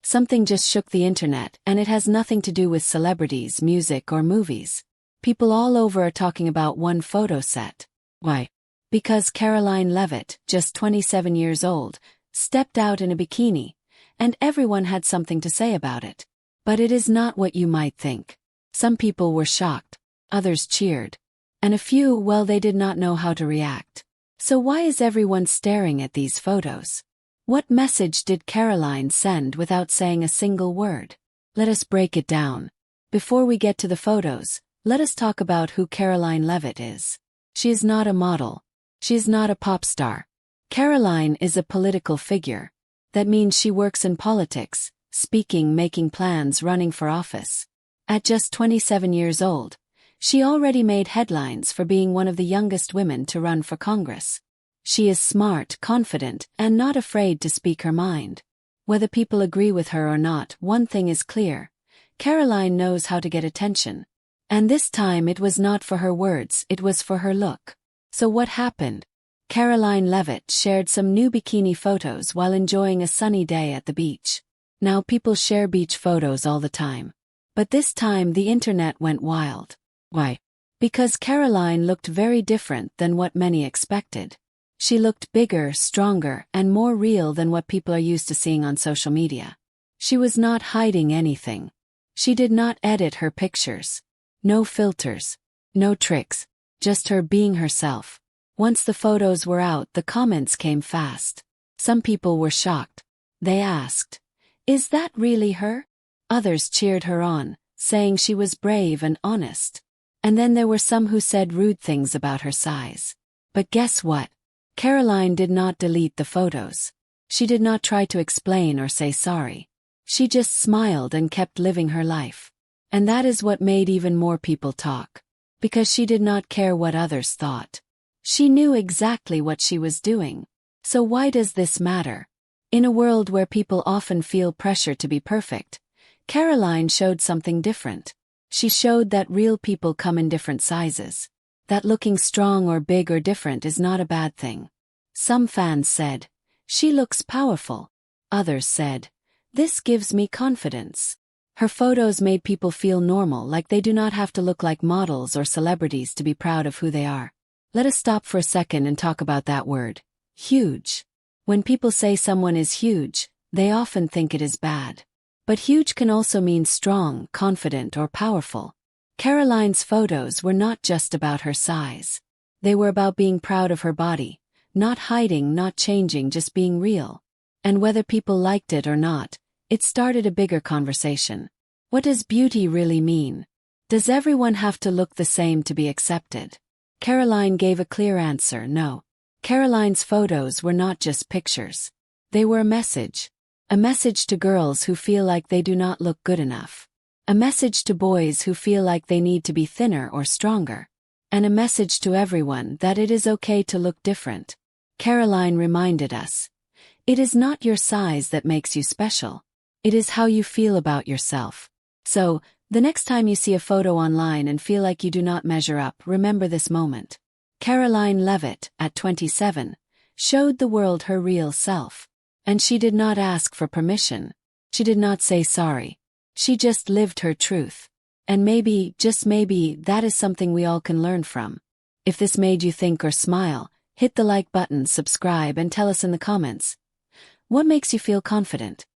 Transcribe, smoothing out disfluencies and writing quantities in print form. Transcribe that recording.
Something just shook the internet, and it has nothing to do with celebrities, music, or movies. People all over are talking about one photo set. Why? Because Karoline Leavitt, just 27 years old, stepped out in a bikini, and everyone had something to say about it. But it is not what you might think. Some people were shocked, others cheered, and a few, well, they did not know how to react. So why is everyone staring at these photos? What message did Karoline send without saying a single word? Let us break it down. Before we get to the photos, let us talk about who Karoline Leavitt is. She is not a model. She is not a pop star. Karoline is a political figure. That means she works in politics, speaking, making plans, running for office. At just 27 years old, she already made headlines for being one of the youngest women to run for Congress. She is smart, confident, and not afraid to speak her mind. Whether people agree with her or not, one thing is clear. Karoline knows how to get attention. And this time it was not for her words, it was for her look. So what happened? Karoline Leavitt shared some new bikini photos while enjoying a sunny day at the beach. Now people share beach photos all the time. But this time the internet went wild. Why? Because Karoline looked very different than what many expected. She looked bigger, stronger, and more real than what people are used to seeing on social media. She was not hiding anything. She did not edit her pictures. No filters. No tricks. Just her being herself. Once the photos were out, the comments came fast. Some people were shocked. They asked, "Is that really her?" Others cheered her on, saying she was brave and honest. And then there were some who said rude things about her size. But guess what? Karoline did not delete the photos. She did not try to explain or say sorry. She just smiled and kept living her life. And that is what made even more people talk. Because she did not care what others thought. She knew exactly what she was doing. So why does this matter? In a world where people often feel pressure to be perfect, Karoline showed something different. She showed that real people come in different sizes. That looking strong or big or different is not a bad thing. Some fans said, "She looks powerful." Others said, "This gives me confidence." Her photos made people feel normal, like they do not have to look like models or celebrities to be proud of who they are. Let us stop for a second and talk about that word. Huge. When people say someone is huge, they often think it is bad. But huge can also mean strong, confident, or powerful. Karoline's photos were not just about her size. They were about being proud of her body, not hiding, not changing, just being real. And whether people liked it or not, it started a bigger conversation. What does beauty really mean? Does everyone have to look the same to be accepted? Karoline gave a clear answer: no. Karoline's photos were not just pictures. They were a message. A message to girls who feel like they do not look good enough. A message to boys who feel like they need to be thinner or stronger. And a message to everyone that it is okay to look different. Karoline reminded us, it is not your size that makes you special. It is how you feel about yourself. So, the next time you see a photo online and feel like you do not measure up, remember this moment. Karoline Leavitt, at 27, showed the world her real self. And she did not ask for permission. She did not say sorry. She just lived her truth. And maybe, just maybe, that is something we all can learn from. If this made you think or smile, hit the like button, subscribe, and tell us in the comments. What makes you feel confident?